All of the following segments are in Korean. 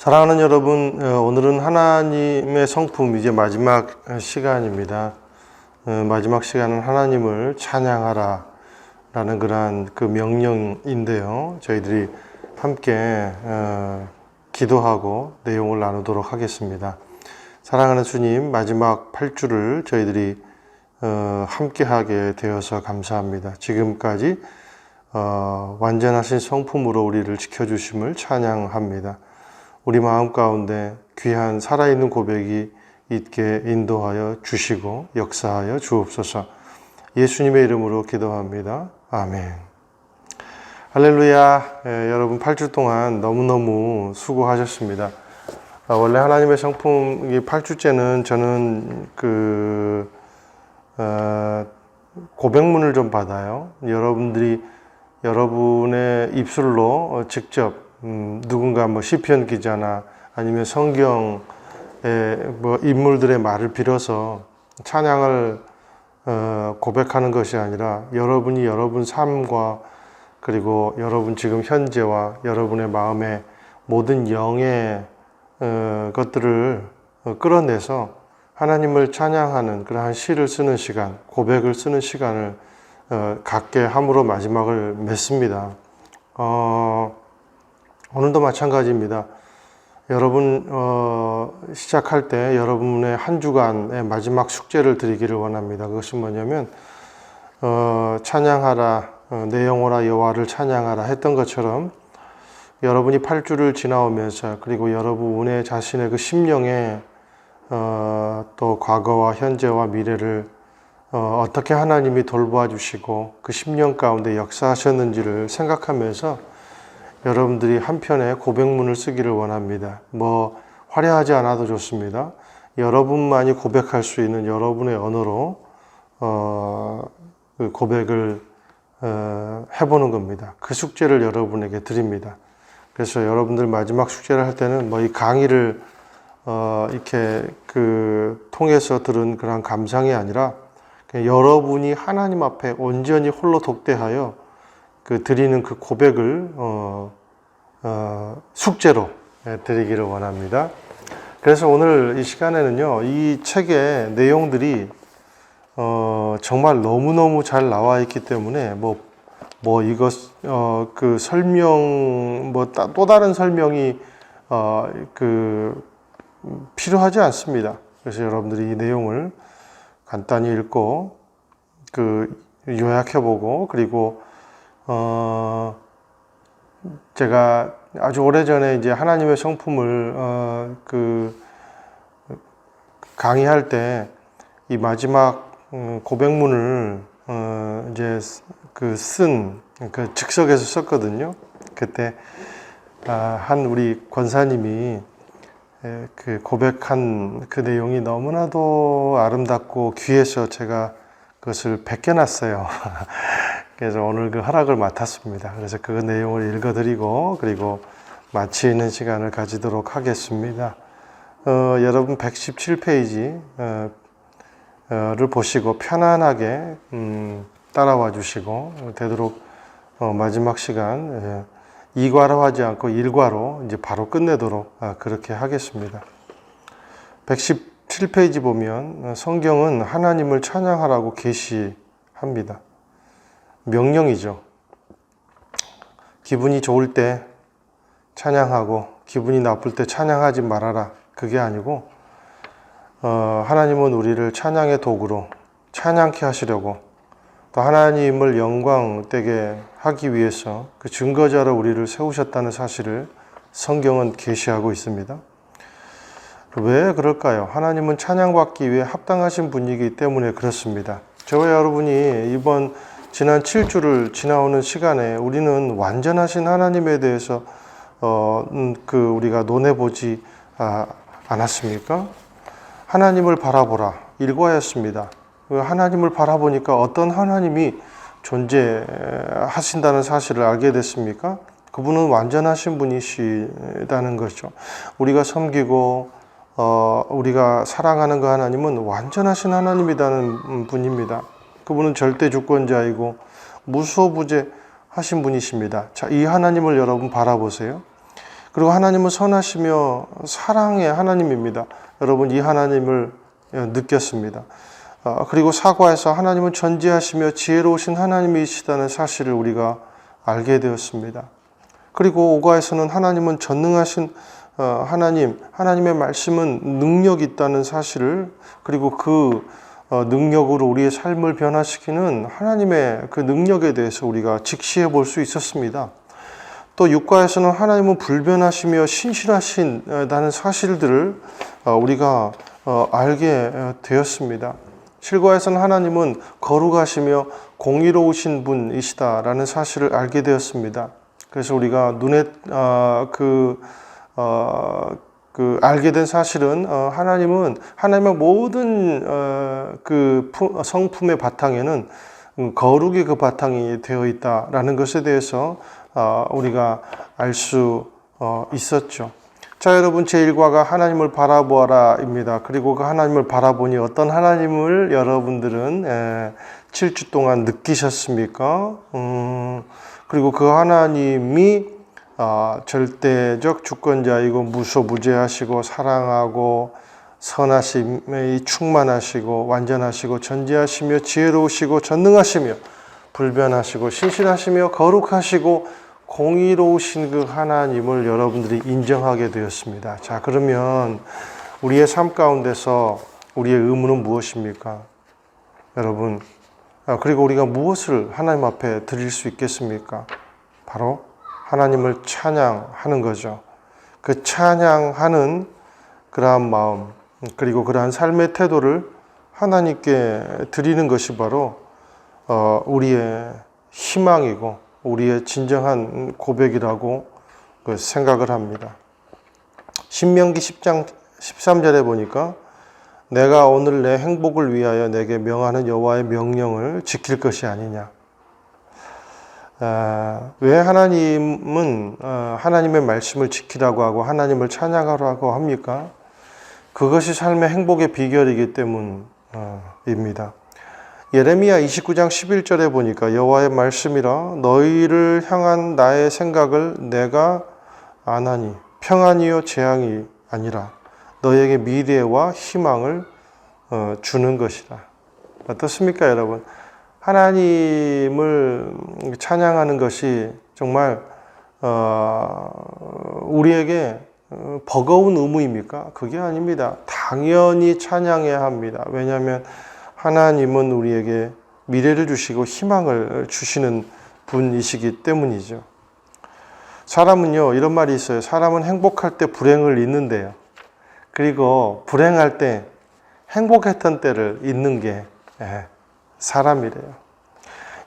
사랑하는 여러분, 오늘은 하나님의 성품 이제 마지막 시간입니다. 마지막 시간은 하나님을 찬양하라 라는 그러한 그 명령인데요. 저희들이 함께 기도하고 내용을 나누도록 하겠습니다. 사랑하는 주님, 마지막 8주를 저희들이 함께 하게 되어서 감사합니다. 지금까지 완전하신 성품으로 우리를 지켜주심을 찬양합니다. 우리 마음 가운데 귀한 살아있는 고백이 있게 인도하여 주시고 역사하여 주옵소서. 예수님의 이름으로 기도합니다. 아멘. 할렐루야. 여러분 8주 동안 너무너무 수고하셨습니다. 원래 하나님의 성품 8주째는 저는 고백문을 좀 받아요. 여러분들이 여러분의 입술로 직접 누군가 시편 기자나 아니면 성경의 인물들의 말을 빌어서 찬양을 고백하는 것이 아니라 여러분이 여러분 삶과 그리고 여러분 지금 현재와 여러분의 마음의 모든 영의 것들을 끌어내서 하나님을 찬양하는 그러한 시를 쓰는 시간, 고백을 쓰는 시간을 갖게 함으로 마지막을 맺습니다. 오늘도 마찬가지입니다. 여러분 시작할 때 여러분의 한 주간의 마지막 숙제를 드리기를 원합니다. 그것이 뭐냐면 찬양하라, 내 영혼아 여호와를 찬양하라 했던 것처럼 여러분이 8주를 지나오면서 그리고 여러분의 자신의 그 심령에 또 과거와 현재와 미래를 어떻게 하나님이 돌보아 주시고 그 심령 가운데 역사하셨는지를 생각하면서 여러분들이 한편의 고백문을 쓰기를 원합니다. 화려하지 않아도 좋습니다. 여러분만이 고백할 수 있는 여러분의 언어로 그 고백을 해보는 겁니다. 그 숙제를 여러분에게 드립니다. 그래서 여러분들 마지막 숙제를 할 때는 이 강의를 이렇게 통해서 들은 그런 감상이 아니라 여러분이 하나님 앞에 온전히 홀로 독대하여 드리는 그 고백을 숙제로 드리기를 원합니다. 그래서 오늘 이 시간에는요, 이 책의 내용들이 정말 너무너무 잘 나와 있기 때문에 그 설명 또 다른 설명이 필요하지 않습니다. 그래서 여러분들이 이 내용을 간단히 읽고 요약해보고 그리고 제가 아주 오래전에 이제 하나님의 성품을 강의할 때 이 마지막 고백문을 이제 쓴 즉석에서 썼거든요. 그때 한 우리 권사님이 고백한 그 내용이 너무나도 아름답고 귀해서 제가 그것을 베껴놨어요. 그래서 오늘 그 허락을 맡았습니다. 그래서 그 내용을 읽어드리고 그리고 마치는 시간을 가지도록 하겠습니다. 여러분 117페이지를 보시고 편안하게 따라와 주시고 되도록 마지막 시간 이과로 하지 않고 일과로 이제 바로 끝내도록 그렇게 하겠습니다. 117페이지 보면 성경은 하나님을 찬양하라고 계시합니다. 명령이죠. 기분이 좋을 때 찬양하고 기분이 나쁠 때 찬양하지 말아라. 그게 아니고 하나님은 우리를 찬양의 도구로 찬양케 하시려고 또 하나님을 영광되게 하기 위해서 그 증거자로 우리를 세우셨다는 사실을 성경은 계시하고 있습니다. 왜 그럴까요? 하나님은 찬양받기 위해 합당하신 분이기 때문에 그렇습니다. 저와 여러분이 지난 7주를 지나오는 시간에 우리는 완전하신 하나님에 대해서 우리가 논해보지 않았습니까? 하나님을 바라보라 일과였습니다. 하나님을 바라보니까 어떤 하나님이 존재하신다는 사실을 알게 됐습니까? 그분은 완전하신 분이시다는 거죠. 우리가 섬기고 우리가 사랑하는 그 하나님은 완전하신 하나님이라는 분입니다. 그분은 절대 주권자이고 무소부재하신 분이십니다. 자, 이 하나님을 여러분 바라보세요. 그리고 하나님은 선하시며 사랑의 하나님입니다. 여러분 이 하나님을 느꼈습니다. 그리고 사과에서 하나님은 전지하시며 지혜로우신 하나님이시다는 사실을 우리가 알게 되었습니다. 그리고 오가에서는 하나님은 전능하신 하나님의 말씀은 능력이 있다는 사실을, 그리고 그 능력으로 우리의 삶을 변화시키는 하나님의 그 능력에 대해서 우리가 직시해 볼 수 있었습니다. 또 6과에서는 하나님은 불변하시며 신실하신다는 사실들을 우리가 알게 되었습니다. 7과에서는 하나님은 거룩하시며 공의로우신 분이시다라는 사실을 알게 되었습니다. 그래서 우리가 눈에 알게 된 사실은 하나님의 모든 그 성품의 바탕에는 거룩이 그 바탕이 되어 있다라는 것에 대해서 우리가 알 수 있었죠. 자, 여러분 제1과가 하나님을 바라보아라입니다. 그리고 그 하나님을 바라보니 어떤 하나님을 여러분들은 7주 동안 느끼셨습니까? 그리고 그 하나님이 절대적 주권자이고 무소무죄하시고 사랑하고 선하심에 충만하시고 완전하시고 전지하시며 지혜로우시고 전능하시며 불변하시고 신실하시며 거룩하시고 공의로우신 그 하나님을 여러분들이 인정하게 되었습니다. 자, 그러면 우리의 삶 가운데서 우리의 의무는 무엇입니까? 여러분, 그리고 우리가 무엇을 하나님 앞에 드릴 수 있겠습니까? 바로 하나님을 찬양하는 거죠. 그 찬양하는 그러한 마음, 그리고 그러한 삶의 태도를 하나님께 드리는 것이 바로 우리의 희망이고 우리의 진정한 고백이라고 생각을 합니다. 신명기 10장 13절에 보니까 내가 오늘 내 행복을 위하여 내게 명하는 여호와의 명령을 지킬 것이 아니냐. 왜 하나님은 하나님의 말씀을 지키라고 하고 하나님을 찬양하라고 합니까? 그것이 삶의 행복의 비결이기 때문입니다. 예레미야 29장 11절에 보니까 여호와의 말씀이라 너희를 향한 나의 생각을 내가 아나니 평안이요 재앙이 아니라 너희에게 미래와 희망을 주는 것이라. 어떻습니까, 여러분? 하나님을 찬양하는 것이 정말 우리에게 버거운 의무입니까? 그게 아닙니다. 당연히 찬양해야 합니다. 왜냐하면 하나님은 우리에게 미래를 주시고 희망을 주시는 분이시기 때문이죠. 사람은요, 이런 말이 있어요. 사람은 행복할 때 불행을 잊는데요. 그리고 불행할 때 행복했던 때를 잊는 게 사람이래요.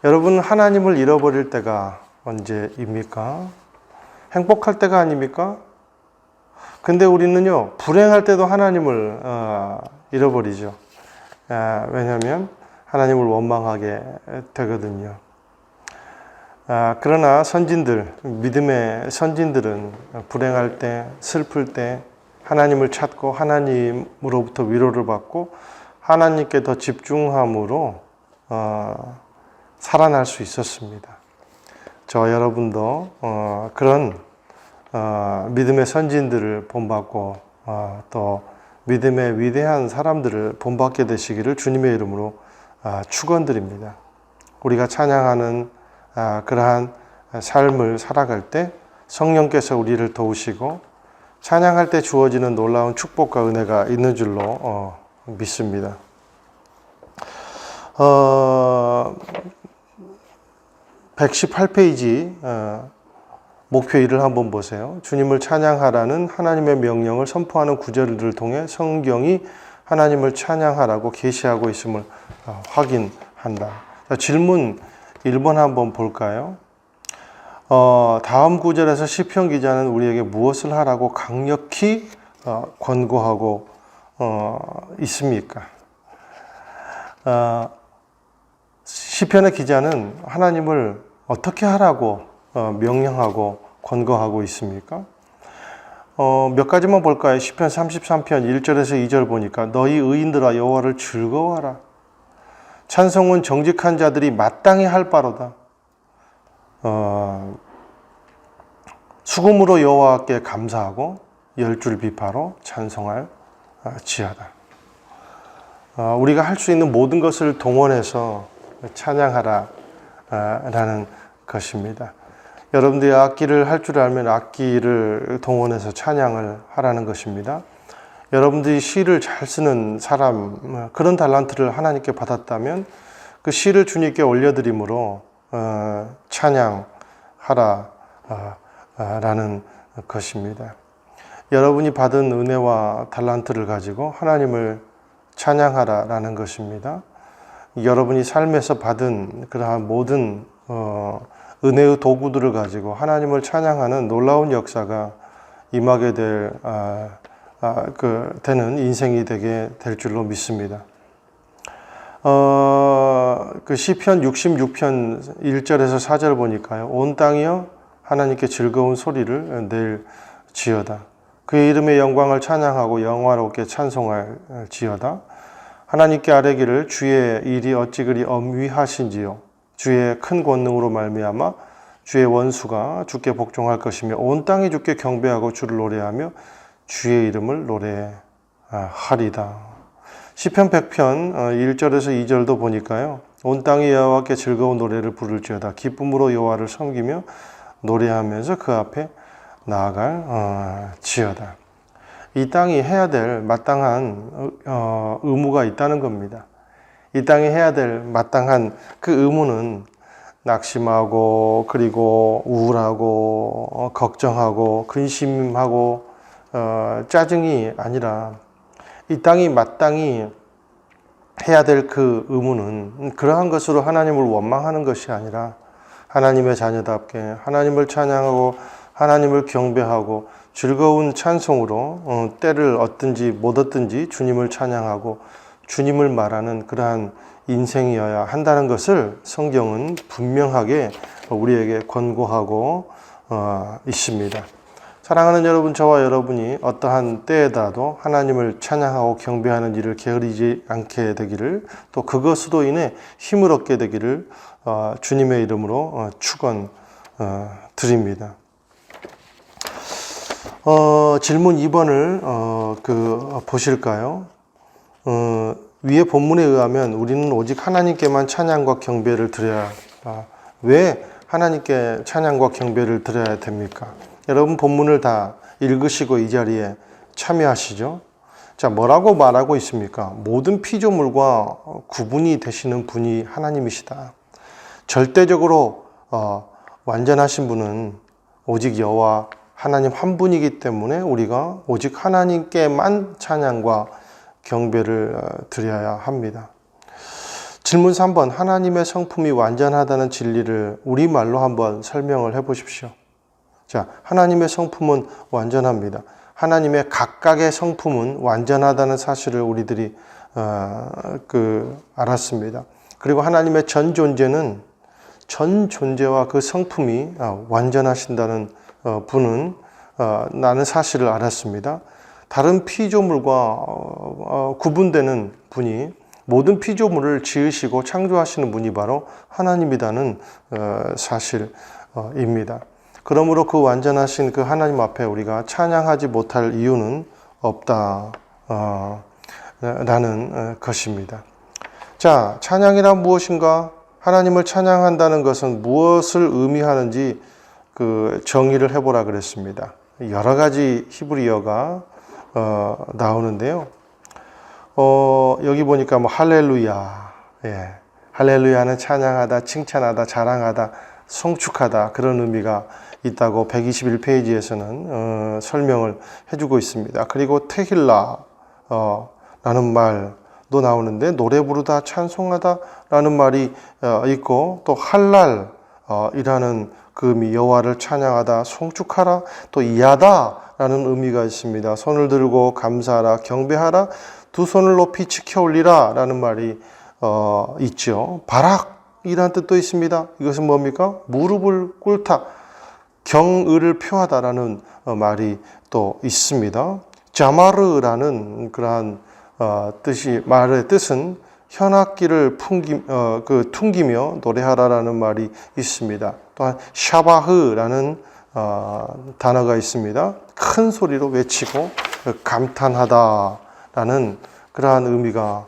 여러분, 하나님을 잃어버릴 때가 언제입니까? 행복할 때가 아닙니까? 근데 우리는요, 불행할 때도 하나님을 잃어버리죠. 왜냐하면 하나님을 원망하게 되거든요. 그러나 믿음의 선진들은 불행할 때, 슬플 때 하나님을 찾고 하나님으로부터 위로를 받고 하나님께 더 집중함으로 살아날 수 있었습니다. 저 여러분도 그런 믿음의 선진들을 본받고 또 믿음의 위대한 사람들을 본받게 되시기를 주님의 이름으로 축원드립니다. 우리가 찬양하는 그러한 삶을 살아갈 때 성령께서 우리를 도우시고 찬양할 때 주어지는 놀라운 축복과 은혜가 있는 줄로 믿습니다. 118페이지 목표 1을 한번 보세요. 주님을 찬양하라는 하나님의 명령을 선포하는 구절들을 통해 성경이 하나님을 찬양하라고 계시하고 있음을 확인한다. 자, 질문 1번 한번 볼까요? 다음 구절에서 시편 기자는 우리에게 무엇을 하라고 강력히 권고하고 있습니까? 시편의 기자는 하나님을 어떻게 하라고 명령하고 권고하고 있습니까? 몇 가지만 볼까요? 시편 33편 1절에서 2절 보니까 너희 의인들아 여호와를 즐거워하라. 찬송은 정직한 자들이 마땅히 할 바로다. 수금으로 여호와께 감사하고 열 줄 비파로 찬송할 지어다. 우리가 할 수 있는 모든 것을 동원해서 찬양하라 라는 것입니다. 여러분들이 악기를 할 줄 알면 악기를 동원해서 찬양을 하라는 것입니다. 여러분들이 시를 잘 쓰는 사람, 그런 달란트를 하나님께 받았다면 그 시를 주님께 올려드림으로 찬양하라 라는 것입니다. 여러분이 받은 은혜와 달란트를 가지고 하나님을 찬양하라 라는 것입니다. 여러분이 삶에서 받은 그러한 모든 은혜의 도구들을 가지고 하나님을 찬양하는 놀라운 역사가 임하게 되는 인생이 되게 될 줄로 믿습니다. 그 시편 66편 1절에서 4절 보니까요. 온 땅이여 하나님께 즐거운 소리를 낼지어다. 그의 이름의 영광을 찬양하고 영화롭게 찬송할 지어다. 하나님께 아뢰기를 주의 일이 어찌 그리 엄위하신지요. 주의 큰 권능으로 말미암아 주의 원수가 주께 복종할 것이며 온 땅이 주께 경배하고 주를 노래하며 주의 이름을 노래하리다. 시편 100편 1절에서 2절도 보니까요. 온 땅이 여호와께 즐거운 노래를 부를지어다. 기쁨으로 여호와를 섬기며 노래하면서 그 앞에 나아갈 지어다. 이 땅이 해야 될 마땅한 의무가 있다는 겁니다. 이 땅이 해야 될 마땅한 그 의무는 낙심하고 그리고 우울하고 걱정하고 근심하고 짜증이 아니라 이 땅이 마땅히 해야 될 그 의무는 그러한 것으로 하나님을 원망하는 것이 아니라 하나님의 자녀답게 하나님을 찬양하고 하나님을 경배하고 즐거운 찬송으로 때를 얻든지 못 얻든지 주님을 찬양하고 주님을 말하는 그러한 인생이어야 한다는 것을 성경은 분명하게 우리에게 권고하고 있습니다. 사랑하는 여러분, 저와 여러분이 어떠한 때에다도 하나님을 찬양하고 경배하는 일을 게으르지 않게 되기를, 또 그것으로 인해 힘을 얻게 되기를 주님의 이름으로 축원드립니다. 질문 2번을 보실까요? 위의 본문에 의하면 우리는 오직 하나님께만 찬양과 경배를 드려야, 왜 하나님께 찬양과 경배를 드려야 됩니까? 여러분 본문을 다 읽으시고 이 자리에 참여하시죠. 자, 뭐라고 말하고 있습니까? 모든 피조물과 구분이 되시는 분이 하나님이시다. 절대적으로 완전하신 분은 오직 여호와 하나님 한 분이기 때문에 우리가 오직 하나님께만 찬양과 경배를 드려야 합니다. 질문 3번, 하나님의 성품이 완전하다는 진리를 우리말로 한번 설명을 해 보십시오. 자, 하나님의 성품은 완전합니다. 하나님의 각각의 성품은 완전하다는 사실을 우리들이 알았습니다. 그리고 하나님의 전 존재는 전 존재와 그 성품이 완전하신다는 분은 나는 사실을 알았습니다. 다른 피조물과 구분되는 분이 모든 피조물을 지으시고 창조하시는 분이 바로 하나님이라는 사실입니다. 그러므로 그 완전하신 그 하나님 앞에 우리가 찬양하지 못할 이유는 없다 라는 것입니다. 자, 찬양이란 무엇인가? 하나님을 찬양한다는 것은 무엇을 의미하는지 정의를 해보라 그랬습니다. 여러 가지 히브리어가 나오는데요. 여기 보니까 할렐루야, 할렐루야는 찬양하다, 칭찬하다, 자랑하다, 송축하다, 그런 의미가 있다고 121페이지에서는 설명을 해주고 있습니다. 그리고 테힐라 라는 말도 나오는데 노래 부르다, 찬송하다 라는 말이 있고, 또 할랄 이라는 그 의미, 여호와를 찬양하다, 송축하라, 또 이하다 라는 의미가 있습니다. 손을 들고 감사하라, 경배하라, 두 손을 높이 치켜 올리라 라는 말이 있죠. 바락이라는 뜻도 있습니다. 이것은 뭡니까? 무릎을 꿇다, 경의를 표하다라는 말이 또 있습니다. 자마르라는 그러한 말의 뜻은 현악기를 퉁기며 노래하라라는 말이 있습니다. 또한 샤바흐라는 단어가 있습니다. 큰 소리로 외치고 감탄하다라는 그러한 의미가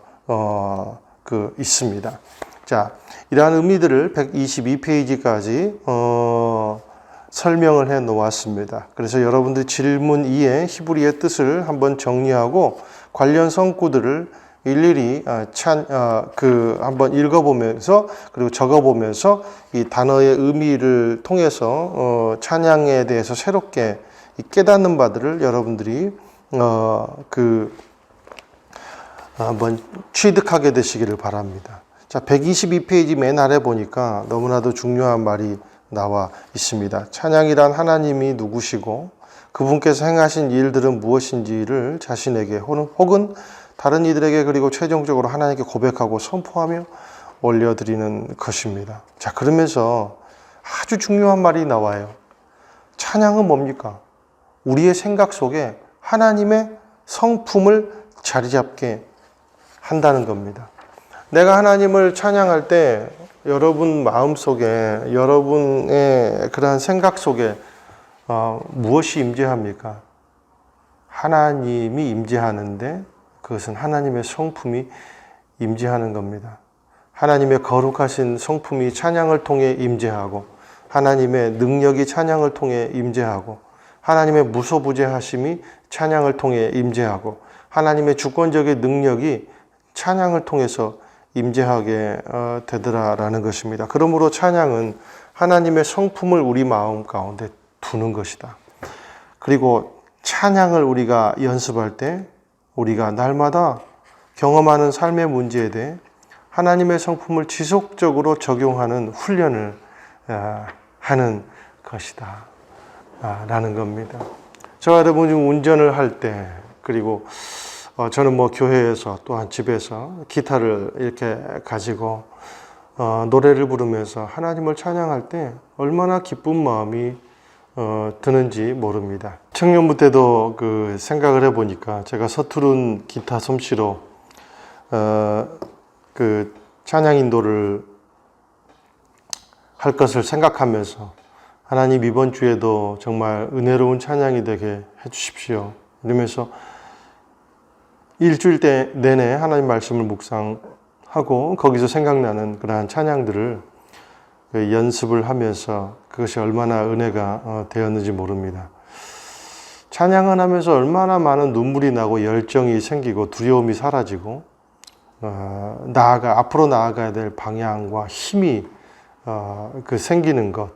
있습니다. 자, 이러한 의미들을 122페이지까지 설명을 해 놓았습니다. 그래서 여러분들 질문 2의 히브리의 뜻을 한번 정리하고 관련 성구들을 일일이 한번 읽어보면서 그리고 적어보면서 이 단어의 의미를 통해서 찬양에 대해서 새롭게 깨닫는 바들을 여러분들이 한번 취득하게 되시기를 바랍니다. 자, 122페이지 맨 아래 보니까 너무나도 중요한 말이 나와 있습니다. 찬양이란 하나님이 누구시고 그분께서 행하신 일들은 무엇인지를 자신에게 혹은 다른 이들에게 그리고 최종적으로 하나님께 고백하고 선포하며 올려드리는 것입니다. 자, 그러면서 아주 중요한 말이 나와요. 찬양은 뭡니까? 우리의 생각 속에 하나님의 성품을 자리 잡게 한다는 겁니다. 내가 하나님을 찬양할 때 여러분 마음 속에, 여러분의 그러한 생각 속에 무엇이 임재합니까? 하나님이 임재하는데 그것은 하나님의 성품이 임재하는 겁니다. 하나님의 거룩하신 성품이 찬양을 통해 임재하고 하나님의 능력이 찬양을 통해 임재하고 하나님의 무소부재하심이 찬양을 통해 임재하고 하나님의 주권적인 능력이 찬양을 통해서 임재하게 되더라라는 것입니다. 그러므로 찬양은 하나님의 성품을 우리 마음 가운데 두는 것이다. 그리고 찬양을 우리가 연습할 때 우리가 날마다 경험하는 삶의 문제에 대해 하나님의 성품을 지속적으로 적용하는 훈련을 하는 것이다 라는 겁니다. 저와 여러분이 운전을 할 때 그리고 저는 교회에서 또한 집에서 기타를 이렇게 가지고 노래를 부르면서 하나님을 찬양할 때 얼마나 기쁜 마음이 드는지 모릅니다. 청년부 때도 생각을 해보니까 제가 서투른 기타 솜씨로 찬양 인도를 할 것을 생각하면서 하나님 이번 주에도 정말 은혜로운 찬양이 되게 해주십시오. 이러면서 일주일 내내 하나님 말씀을 묵상하고 거기서 생각나는 그러한 찬양들을 연습을 하면서 그것이 얼마나 은혜가 되었는지 모릅니다. 찬양을 하면서 얼마나 많은 눈물이 나고 열정이 생기고 두려움이 사라지고 앞으로 나아가야 될 방향과 힘이 생기는 것,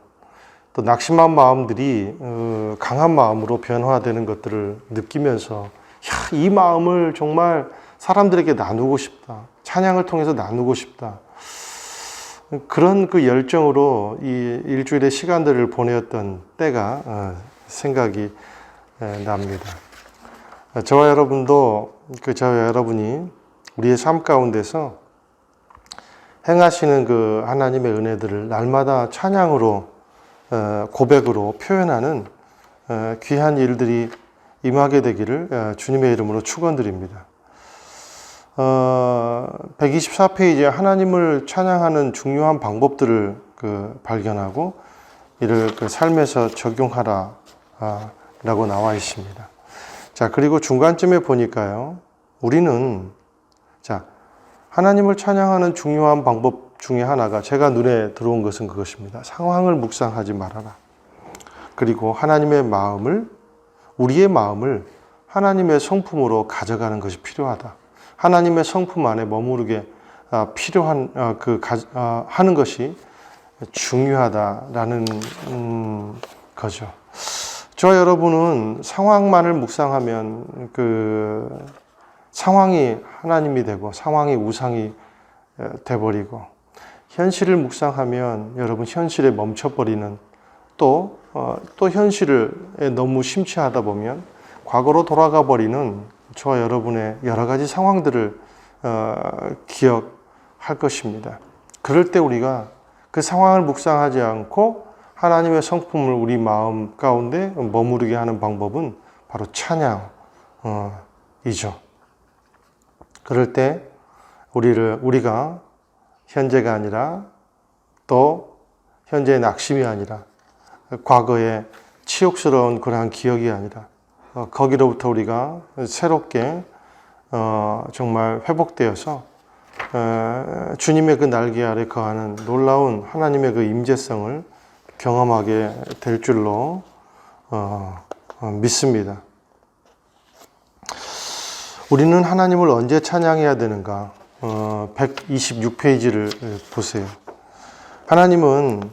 또 낙심한 마음들이 강한 마음으로 변화되는 것들을 느끼면서 이 마음을 정말 사람들에게 나누고 싶다. 찬양을 통해서 나누고 싶다. 그런 열정으로 이 일주일의 시간들을 보내었던 때가 생각이 납니다. 저와 여러분이 우리의 삶 가운데서 행하시는 하나님의 은혜들을 날마다 찬양으로 고백으로 표현하는 귀한 일들이 임하게 되기를 주님의 이름으로 축원드립니다. 124페이지에 하나님을 찬양하는 중요한 방법들을 발견하고 이를 삶에서 적용하라 라고 나와 있습니다. 자, 그리고 중간쯤에 보니까요, 우리는 하나님을 찬양하는 중요한 방법 중에 하나가 제가 눈에 들어온 것은 그것입니다. 상황을 묵상하지 말아라. 그리고 우리의 마음을 하나님의 성품으로 가져가는 것이 필요하다. 하나님의 성품 안에 머무르게 하는 것이 중요하다라는 거죠. 저와 여러분은 상황만을 묵상하면 상황이 하나님이 되고 상황이 우상이 돼버리고, 현실을 묵상하면 여러분 현실에 멈춰버리는, 또 현실에 너무 심취하다 보면 과거로 돌아가 버리는 저와 여러분의 여러 가지 상황들을 기억할 것입니다. 그럴 때 우리가 그 상황을 묵상하지 않고 하나님의 성품을 우리 마음 가운데 머무르게 하는 방법은 바로 찬양이죠. 그럴 때 우리가 현재가 아니라 또 현재의 낙심이 아니라 과거의 치욕스러운 그러한 기억이 아니라 거기로부터 우리가 새롭게 정말 회복되어서 주님의 그 날개 아래 거하는 놀라운 하나님의 그 임재성을 경험하게 될 줄로 믿습니다. 우리는 하나님을 언제 찬양해야 되는가? 126페이지를 보세요. 하나님은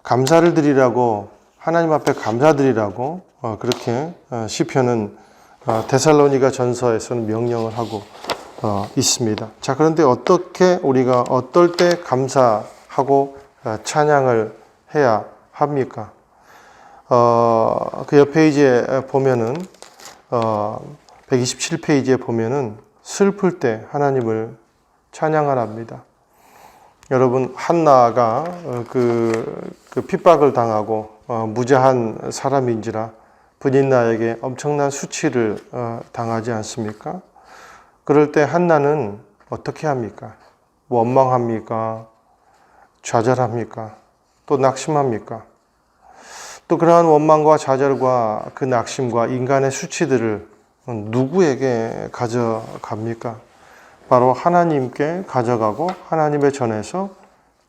감사를 드리라고, 하나님 앞에 감사드리라고 그렇게 시편은 데살로니가 전서에서는 명령을 하고 있습니다. 자, 그런데 어떻게 우리가 어떨 때 감사하고 찬양을 해야 합니까? 그 옆 페이지에 보면은 127페이지에 보면은 슬플 때 하나님을 찬양하랍니다. 여러분, 한나가 그 핍박을 당하고 무죄한 사람인지라 브닌나에게 엄청난 수치를 당하지 않습니까? 그럴 때 한나는 어떻게 합니까? 원망합니까? 좌절합니까? 또 낙심합니까? 또 그러한 원망과 좌절과 그 낙심과 인간의 수치들을 누구에게 가져갑니까? 바로 하나님께 가져가고 하나님의 전에서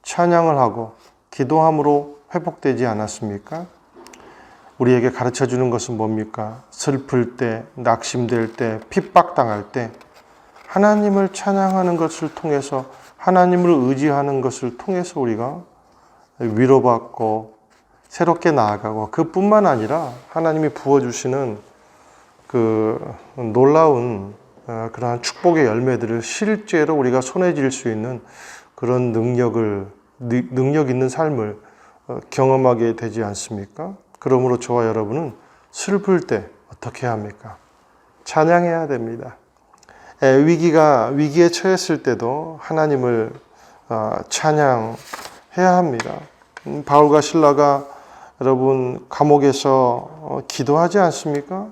찬양을 하고 기도함으로 회복되지 않았습니까? 우리에게 가르쳐 주는 것은 뭡니까? 슬플 때, 낙심될 때, 핍박당할 때 하나님을 찬양하는 것을 통해서, 하나님을 의지하는 것을 통해서 우리가 위로받고 새롭게 나아가고, 그뿐만 아니라 하나님이 부어주시는 그 놀라운 그러한 축복의 열매들을 실제로 우리가 손에 쥘 수 있는 그런 능력 있는 삶을 경험하게 되지 않습니까? 그러므로 저와 여러분은 슬플 때 어떻게 해야 합니까? 찬양해야 됩니다. 위기에 처했을 때도 하나님을 찬양해야 합니다. 바울과 실라가 여러분 감옥에서 기도하지 않습니까?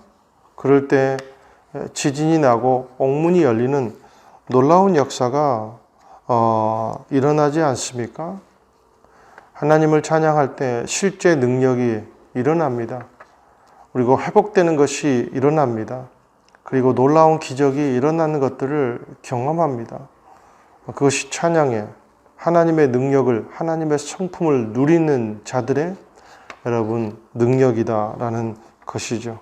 그럴 때 지진이 나고 옥문이 열리는 놀라운 역사가 일어나지 않습니까? 하나님을 찬양할 때 실제 능력이 일어납니다. 그리고 회복되는 것이 일어납니다. 그리고 놀라운 기적이 일어나는 것들을 경험합니다. 그것이 찬양의 하나님의 능력을, 하나님의 성품을 누리는 자들의 여러분 능력이다라는 것이죠.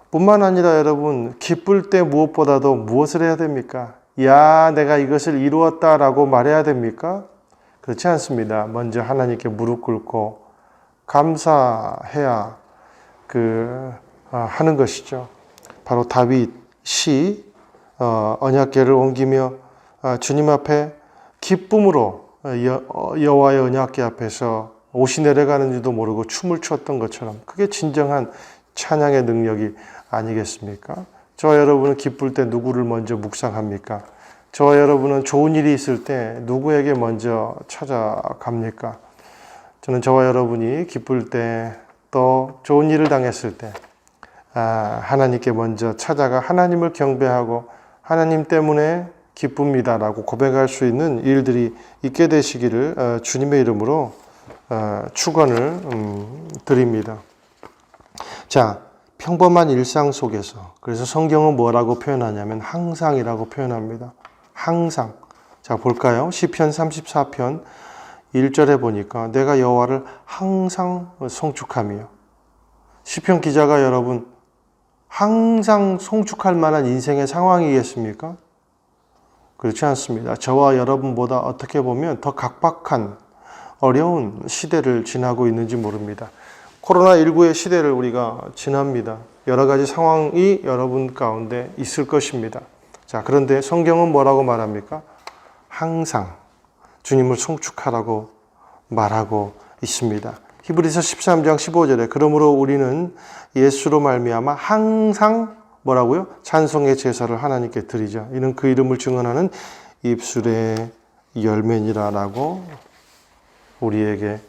뿐만 아니라 여러분, 기쁠 때 무엇보다도 무엇을 해야 됩니까? 야, 내가 이것을 이루었다라고 말해야 됩니까? 그렇지 않습니다. 먼저 하나님께 무릎 꿇고 감사해야 하는 것이죠. 바로 다윗이 언약궤를 옮기며 주님 앞에 기쁨으로 여호와의 언약궤 앞에서 옷이 내려가는지도 모르고 춤을 추었던 것처럼, 그게 진정한 찬양의 능력이 아니겠습니까? 저와 여러분은 기쁠 때 누구를 먼저 묵상합니까? 저와 여러분은 좋은 일이 있을 때 누구에게 먼저 찾아갑니까? 저는 저와 여러분이 기쁠 때, 또 좋은 일을 당했을 때 하나님께 먼저 찾아가 하나님을 경배하고 하나님 때문에 기쁩니다라고 고백할 수 있는 일들이 있게 되시기를 주님의 이름으로 축원을 드립니다. 자, 평범한 일상 속에서, 그래서 성경은 뭐라고 표현하냐면 항상이라고 표현합니다. 항상. 자, 볼까요? 시편 34편 1절에 보니까 내가 여호와를 항상 송축하며, 시편 기자가 여러분 항상 송축할 만한 인생의 상황이겠습니까? 그렇지 않습니다. 저와 여러분보다 어떻게 보면 더 각박한 어려운 시대를 지나고 있는지 모릅니다. 코로나19의 시대를 우리가 지납니다. 여러 가지 상황이 여러분 가운데 있을 것입니다. 자, 그런데 성경은 뭐라고 말합니까? 항상 주님을 송축하라고 말하고 있습니다. 히브리서 13장 15절에 그러므로 우리는 예수로 말미암아 항상 뭐라고요? 찬송의 제사를 하나님께 드리자. 이는 그 이름을 증언하는 입술의 열매니라라고 우리에게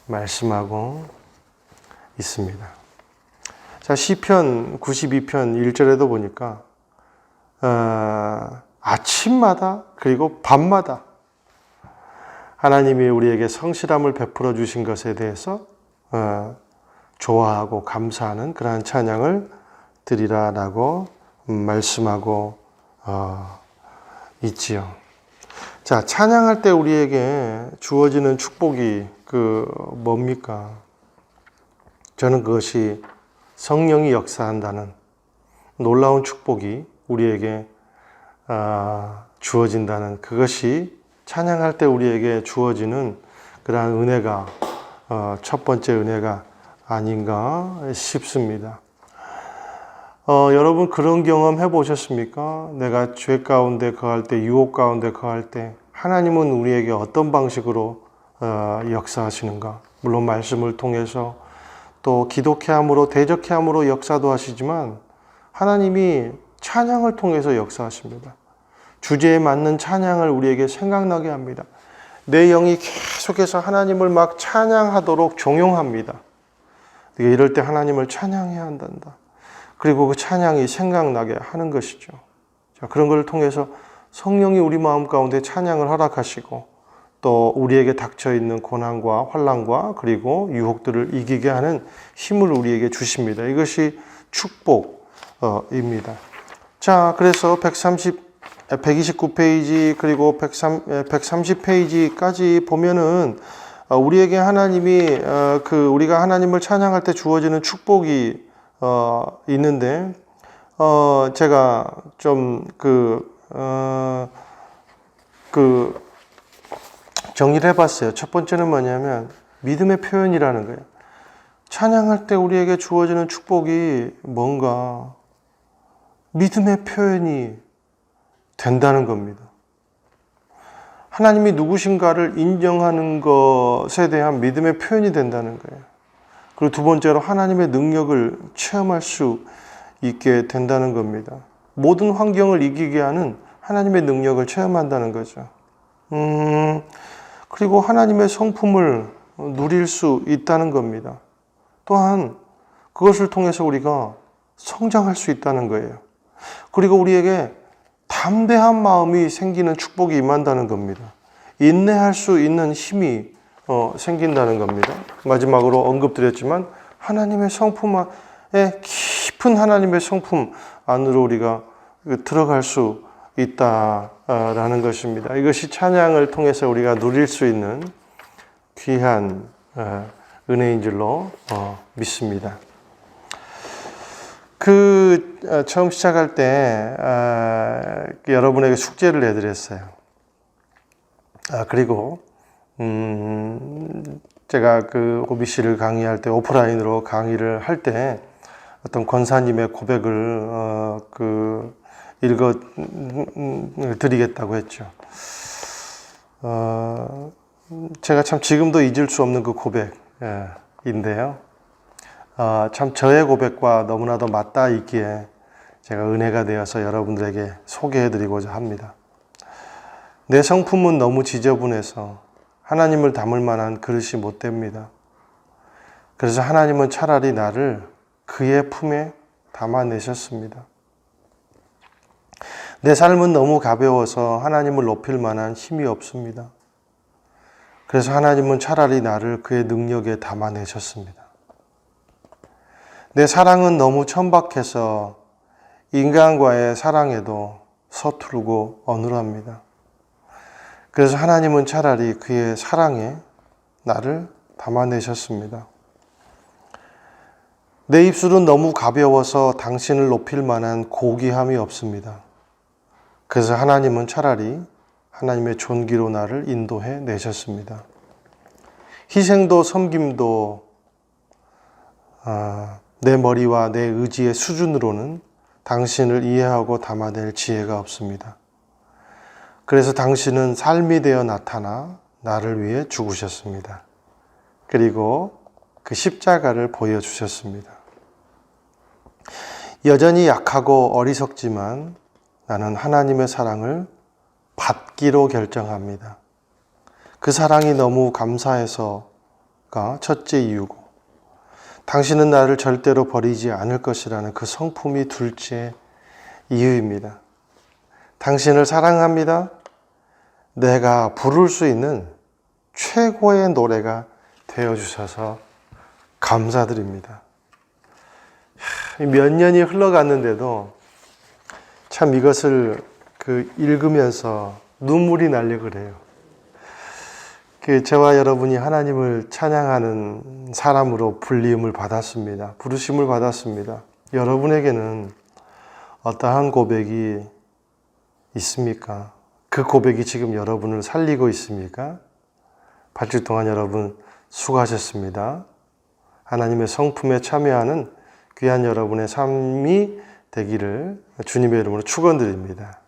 말씀하고 있습니다. 자, 시편 92편 1절에도 보니까 아침마다 그리고 밤마다 하나님이 우리에게 성실함을 베풀어 주신 것에 대해서 좋아하고 감사하는 그러한 찬양을 드리라라고 말씀하고 있지요. 자, 찬양할 때 우리에게 주어지는 축복이 뭡니까? 저는 그것이 성령이 역사한다는 놀라운 축복이 우리에게 주어진다는, 그것이 찬양할 때 우리에게 주어지는 그러한 은혜가 첫 번째 은혜가 아닌가 싶습니다. 여러분 그런 경험 해보셨습니까? 내가 죄 가운데 거할 때, 유혹 가운데 거할 때 하나님은 우리에게 어떤 방식으로 역사하시는가? 물론 말씀을 통해서 또 기독케 함으로, 대적케 함으로 역사도 하시지만 하나님이 찬양을 통해서 역사하십니다. 주제에 맞는 찬양을 우리에게 생각나게 합니다. 내 영이 계속해서 하나님을 막 찬양하도록 종용합니다. 이럴 때 하나님을 찬양해야 한단다. 그리고 그 찬양이 생각나게 하는 것이죠. 자, 그런 것을 통해서 성령이 우리 마음 가운데 찬양을 허락하시고 또 우리에게 닥쳐있는 고난과 환난과 그리고 유혹들을 이기게 하는 힘을 우리에게 주십니다. 이것이 축복입니다. 자, 그래서 129페이지 그리고 130페이지까지 보면은 우리에게 하나님이 우리가 하나님을 찬양할 때 주어지는 축복이 있는데 제가 좀 정리를 해봤어요. 첫 번째는 뭐냐면 믿음의 표현이라는 거예요. 찬양할 때 우리에게 주어지는 축복이 뭔가 믿음의 표현이 된다는 겁니다. 하나님이 누구신가를 인정하는 것에 대한 믿음의 표현이 된다는 거예요. 그리고 두 번째로 하나님의 능력을 체험할 수 있게 된다는 겁니다. 모든 환경을 이기게 하는 하나님의 능력을 체험한다는 거죠. 그리고 하나님의 성품을 누릴 수 있다는 겁니다. 또한 그것을 통해서 우리가 성장할 수 있다는 거예요. 그리고 우리에게 담대한 마음이 생기는 축복이 임한다는 겁니다. 인내할 수 있는 힘이 생긴다는 겁니다. 마지막으로 언급드렸지만 하나님의 성품에, 깊은 하나님의 성품 안으로 우리가 들어갈 수 있다라는 것입니다. 이것이 찬양을 통해서 우리가 누릴 수 있는 귀한 은혜인 줄로 믿습니다. 처음 시작할 때 여러분에게 숙제를 내드렸어요. 그리고 제가 OBC를 강의할 때, 오프라인으로 강의를 할 때 어떤 권사님의 고백을 읽어 드리겠다고 했죠. 제가 참 지금도 잊을 수 없는 그 고백인데요. 참 저의 고백과 너무나도 맞닿아 있기에 제가 은혜가 되어서 여러분들에게 소개해 드리고자 합니다. 내 성품은 너무 지저분해서 하나님을 담을 만한 그릇이 못 됩니다. 그래서 하나님은 차라리 나를 그의 품에 담아내셨습니다. 내 삶은 너무 가벼워서 하나님을 높일 만한 힘이 없습니다. 그래서 하나님은 차라리 나를 그의 능력에 담아내셨습니다. 내 사랑은 너무 천박해서 인간과의 사랑에도 서투르고 어눌합니다. 그래서 하나님은 차라리 그의 사랑에 나를 담아내셨습니다. 내 입술은 너무 가벼워서 당신을 높일 만한 고귀함이 없습니다. 그래서 하나님은 차라리 하나님의 존귀로 나를 인도해 내셨습니다. 희생도 섬김도 내 머리와 내 의지의 수준으로는 당신을 이해하고 담아낼 지혜가 없습니다. 그래서 당신은 삶이 되어 나타나 나를 위해 죽으셨습니다. 그리고 그 십자가를 보여주셨습니다. 여전히 약하고 어리석지만 나는 하나님의 사랑을 받기로 결정합니다. 그 사랑이 너무 감사해서가 첫째 이유고, 당신은 나를 절대로 버리지 않을 것이라는 그 성품이 둘째 이유입니다. 당신을 사랑합니다. 내가 부를 수 있는 최고의 노래가 되어주셔서 감사드립니다. 몇 년이 흘러갔는데도 참 이것을 읽으면서 눈물이 나려 그래요. 저와 여러분이 하나님을 찬양하는 사람으로 불림을 받았습니다. 부르심을 받았습니다. 여러분에게는 어떠한 고백이 있습니까? 그 고백이 지금 여러분을 살리고 있습니까? 8주 동안 여러분 수고하셨습니다. 하나님의 성품에 참여하는 귀한 여러분의 삶이 되기를 주님의 이름으로 축원드립니다.